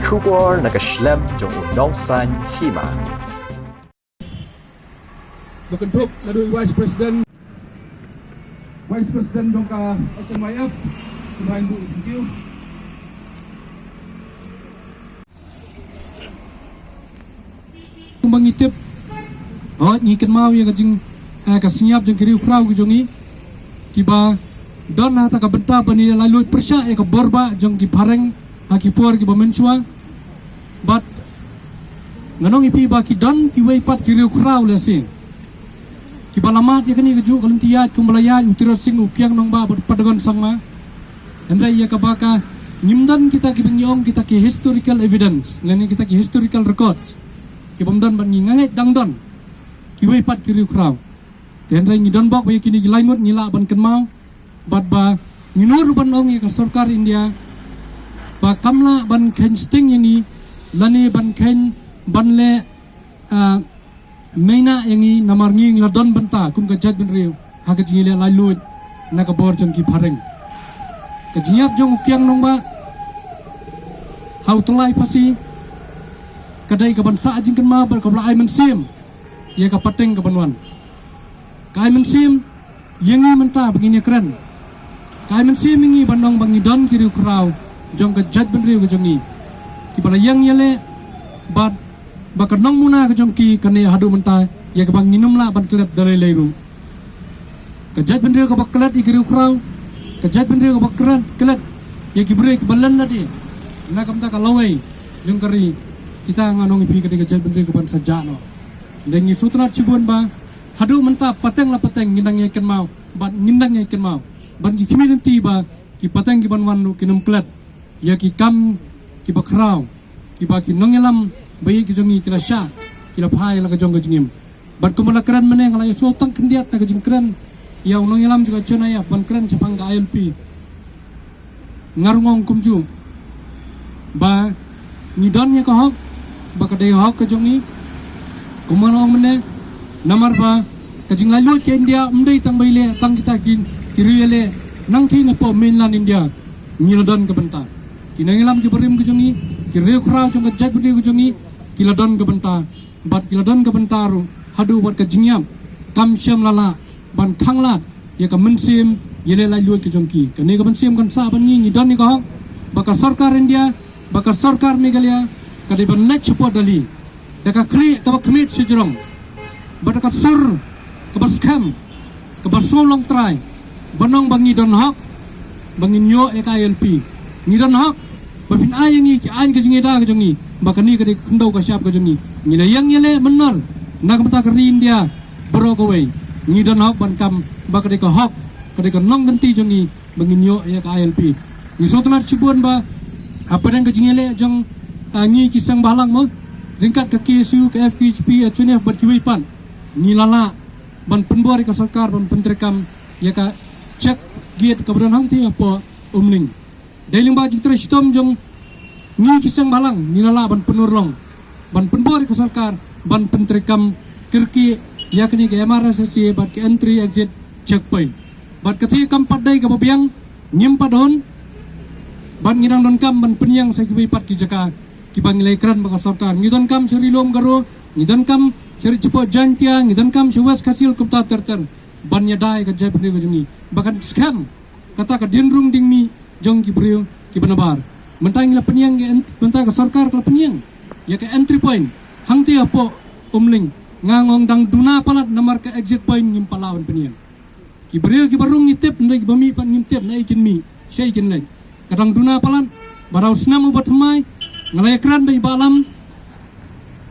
出国那个 Schlemm 中农山戏码。 Berkentuk dari Vice President Jongka SMYF Semain Bu Singkiu mengitip ngikan mau ya kajing kasiap jeng kiri ukrau kejongi kiba don hata ka benta bani lalu persya ka borba jeng ki pareng hakipor kiba mensua but nganong ipi ba ki don ki wei pat kiri ukrau lesing kibalamat ya kani keju kalentiat kumbalaya utiro sing ukyang nong ba padangon sangma andai ya kabaka nyimdan kita kibengyong kita ki historical evidence ngani kita ki historical records kibamdan ban nganget dangdon kiwei pat kiri kraw tendrai ngidon bok we kini gilaimut ngila ban kenmau bat ba nginur ban ong ya sarkar India ba kamla ban ken sting yangi lani ban ken ban le Meina yangi namar nging la don benta kum ka jaj ben riu ha ka jingile lai luit na ka bor jong ki phareng ka jingyap jong kyang nong ba hau tlai pasi kadai ka ban sa jing kan ma bar ka bla ai men sim ye ka pateng ka banwan ka ai men sim yangi menta begini keren ka ai men sim ngi bandong bangi don ki riu kraw jong ka jaj ben riu ka jongi ki bala yang yele bat bakar nong muna ke jongki kane hadu menta ya ke bang minum la ban kelet dalai leiru kejat bendera ke bak kelet ikiri ukrau kejat bendera ke bak kelet ya ki break balan la di na kamta ka lawai jongkari kita nganong ipi ke kejat bendera ke ban sajano dengi sutrat cibun ba hadu menta pateng la pateng ngindang ikan mau ban ngindang ikan mau ban ki kimi nanti ba ki pateng ki ban wanu kinum kelet ya ki kam ki bakrau ki ba ki nongelam bayi kejongi kila sya kila phai la kejong kejingim bat kumala keren meneng la so tang kendiat na kejing keren ya unong ilam juga chona ya ban keren chapang ga ILP ngarungong kumju ba ngidon ya ka hok ba kadai hok kejongi kumanong mene namar ba kejing lalu ke India umdai tang baile tang kita kin kiriele nang thi na po mainland India ngilodon ke benta kinangilam ke berim kejongi kiri ukrau jong kejat budi kejongi kiladon ke benta bat kiladon ke bentaru hadu bat ke jingyam kam syam lala ban khanglat ya ka mensim yele la luat ke jongki kani ka mensim kan sa ban ngi don ni ka baka sarkar India baka sarkar Meghalaya ka de ban lech po dali da ka kri ka ba kmit sijrong bat ka sur ka bas kham ka bas solong trai banong bangi don hok bangin yo e ka ILP ni don hok bapin ayangi ki an ke jingeda ke jongi bakani ke khendau ka siap ke jongi ni yang yele benar nak mata ke India bro ko we ni don hok ban kam bakade ka hok kade ka nong genti jongi banginyo ya ka ILP ni sotlar cibun ba apa yang ke jingele jong ngi kisang balang mo ringkat ke KSU ke FKHP HNF bat kiwi pan ni lala ban penbuar ka sarkar ban pentrekam ya ka cek giat ka bron hang ti apa umling Dailing ba jitra sitom jong ngi kisang balang nilala ban penurlong ban penbor ke sarkar ban pentrekam kirki yakni ke MRSSC bat ke entry exit checkpoint bat kethi kam padai ke babiang nyimpadon ban ngirang don kam ban penyang sa kibai pat ki jaka ki bangilai kran ba sarkar ngidon kam serilom garo ngidon kam seri cepo jantia ngidon kam sewas kasil kumta terter ban nyadai ke japri ke jungi bahkan scam kata ka dinrung dingmi jong ki brio ki benabar mentang la penyang mentang ka sarkar ka penyang ya ka entry point hang ti apo umling ngangong dang duna palat namar ka exit point ngim palawan penyang ki brio ki barung ngitip ndai bami pan ngimtip na ikin mi syai kin nai kadang duna palat barau snam ubat mai ngalay kran bai balam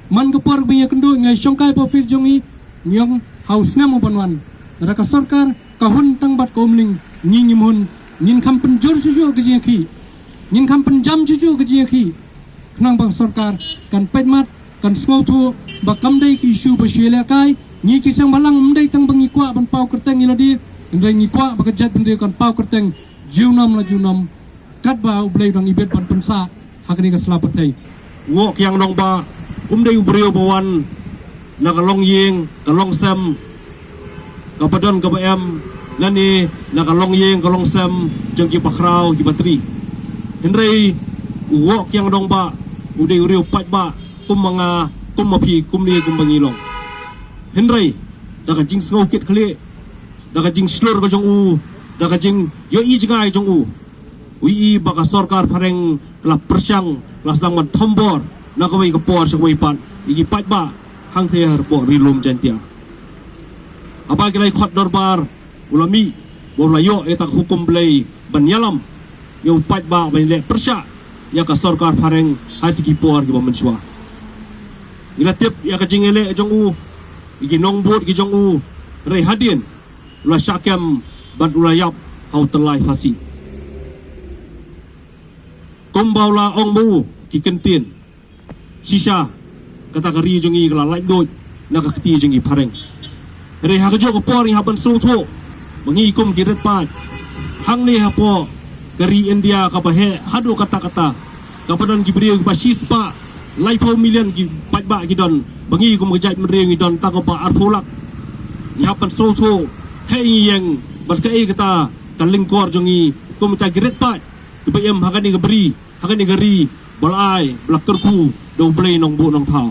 man ka por biya kendo ngai songkai po fir jongi nyong haus nam ubanwan ra ka sarkar ka hun tang bat ko umling ngingim hun nin kam penjur suju ke jeki nin kam penjam suju ke jeki kenang bang sarkar kan petmat kan smautu bakam dai ki isu basyela kai ni kisang balang mdai tang bangi kwa ban pau kerteng iladi ndai ngi kwa bakajat bende kan pau kerteng jiunam la jiunam kat ba ublai dang ibet ban pensa hakni ka selapat thai wo kyang nong ba dai ubrio bawan na kalong ying kalong sam kapadon ka ba em lani nakalong yeng kalong sam jeng ki bakrau ki batri henrei wo kyang dong ba uday uriw patba kum mga kum mapi kum ni kum bangilong henry daga jing snokit khle daga jing slur ka jong u daga jing yo i jingai jong u ui baka sarkar phareng kla persyang kla sang man thombor na kawai ka por sa kawai pan igi patba hang the har po rilum jantia apa kilai khot dorbar ulami bolayo etak hukum blai banyalam yo patba banile persya ya ka sarkar phareng hati ki por ki bamenswa ilatip ya ka jingele jong u igi nongbut ki jong u rei hadin ula syakem ban ulayap hau telai fasi kombaula ong mu ki kentin sisa kata kari jong i kala lai doi na ka kti jong i phareng rei ha ka jo ko por ni ha ban so tho mangi kum ki ret pa hang ni ha po kari India ka bahe hadu kata-kata kapadan ki brio pa sispa lai po million ki patba ki don bangi kum gajat mring i don ta ko pa arpulak ya pan so tho hei yang bat ka e kata kalingkor jong i kum ta ki ret pa ki bayam ha ka ni ka bri ha ka ni gari balai blakter ku do play nong bu nong thau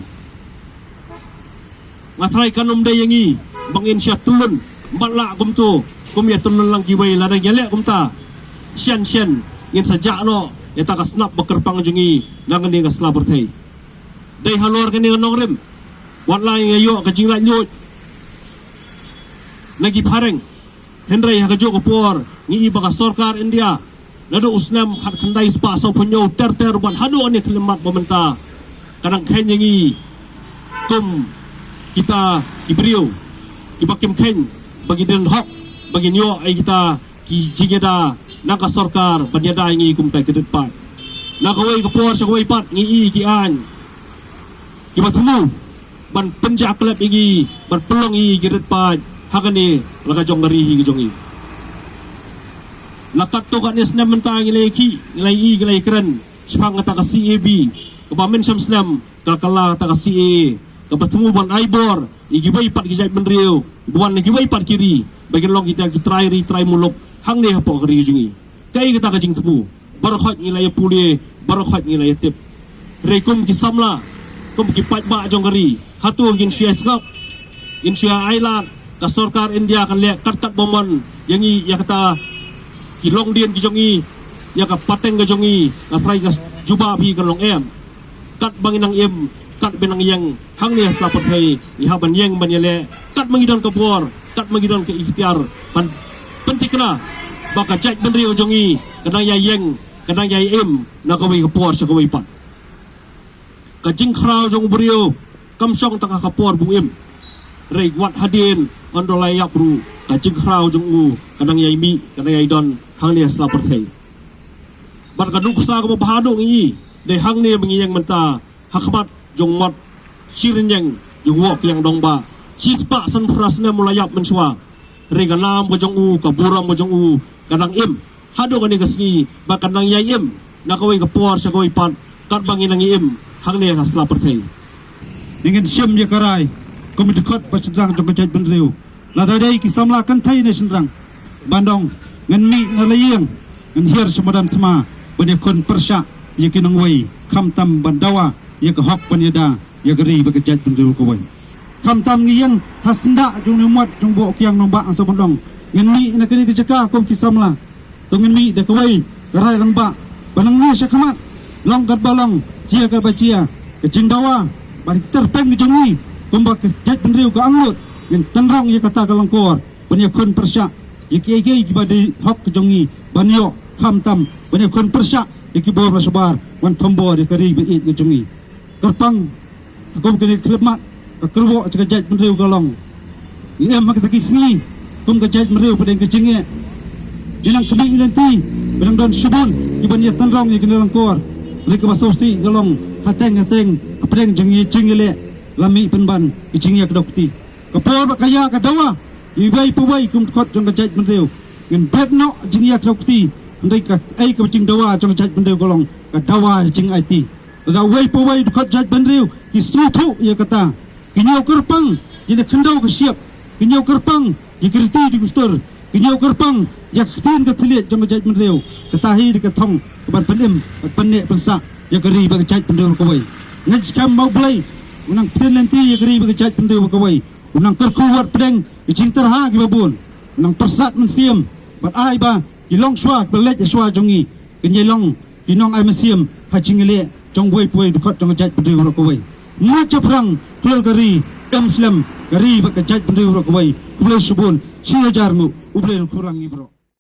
ngathai kanom de yang i bangin sia tulun bala kum tu kum ya tulun lang ki wai la dang yale kum ta sian ngin saja no eta ka snap bakerpang jungi nang ni ka slabur thei dei halor ka ni nong rem wat lai ngayo ka jing la nyut lagi phareng henry ha ka jo ko por ngi iba ka sarkar India nado usnam khat khandai spa so punyo ter ban hado ani klemat pementa kadang khen ngi kum kita ibrio ibakim khen bagi den hok bagi nyo ai kita ki jingeda naka sarkar banyada ngi kum tai kedet pat nakawai ka por sa kawai pat ngi i ki an ki batmu ban penja klep ngi ban pelong i kedet pat hakani laga jong ngari hi jong i lakat to kan isnam menta ngi leki ngi i ngi kren spang ta ka CAB ka bamen samsnam kalkala ta ka CA ka batmu ban aibor igi bai pat ki jai benriu buan ngi bai pat kiri bagian long kita ki try muluk hang ne po kari jungi kai kita ka jing tepu barokhat ngilai puli barokhat ngilai tip rekum ki samla kum ki patba jong kari hatu gin sia skap in sia island ka sarkar India kan le kat bomon yangi ya kata ki long dien ki jongi ya ka pateng ka jongi ka frai ka juba bi ka long em kat banginang em kat benang yang hang ne slapot hei i haban yang banyale kat mangidon ka por kat mangidon ke ikhtiar ban pentikna baka jaj benrio jongi kadang ya yeng kadang ya em na ko ka por sa ko pat ka jing khrau jong brio kam song ta ka por bung em rei wat hadin ondolai yap ru ka jing khrau jong u kadang ya mi kadang ya don hang ne slapot hei bat ka duksa ko bahado ngi de hang ne mengiyang menta hakmat jong mot sirin yang jong wok yang dongba sispa san prasna mulayap menswa rega nam ko jong u ka buram ko jong u kadang im hado ka ni kasngi ba kadang ya im nakawai ka por sa kawai pat kat bangin ang im hang ne ka slapper thei Dengan siam ya karai kami dekat pasedang jong kajat benriu la dai ki samla kan thai ne sendrang bandong ngan mi nalayang ngan hier semadan thma bane kon persya ya kinang wai kham tam bandawa ya ka hok panyada ya gari ba kajat benriu ko wai kham tam ngiyang hasnda jong ne muat jong bo kyang nomba ang sabandong ngan mi na kini kejaka kom ki samla tongin mi de kawai karai lang ba banang ni sya khamat long kat balong chia ka bachia ke jindawa bari terpeng ni jongi kumba ke jat benriu ka anglut yang tenrong ya kata kalang kor banya kon persya ya ki ki badi hok ke jongi banyo kham tam banya kon persya ya ki bor sabar wan thombo de kari be ke jongi kerpang kom kini klemat ka kerwo ka jat benriu kalong ia mak ta kisni kum ka jat benriu pedeng ke jinge ilang kami ilanti benang don subun iban ya tenrong ya kini langkor mereka basosi galong hateng apeng jengi jingile lami penban ijingya kedokti kapor kaya kadawa ibai pubai kum kot jong kajat benriu ngen bedno jingya kedokti ndai ka ai ka jing dawa jong kajat benriu galong kadawa jing IT da wai pubai kot jat benriu ki sutu ya kata kinyau kerpang ina khendau ka siap kinyau kerpang ya kriti di gustur kinyau kerpang ya ktin ka thilet jong kajat benriu katahi di ka thong ban penim panek pensa ya kari bagajat pendeu kawai ngan skam mau play unang penlenti ya kari bagajat pendeu kawai unang kerkuat pedeng ijing terha ki babun unang persat mensiam bat ai ba kilong shwa belet shwa jongi kenyelong kinong ai mensiam hajingile jong wei puai dukot jong jat pendeu kawai ma chaprang klol kari muslim kari bagajat pendeu kawai kulai subun 1000 mu ublel kurangi bro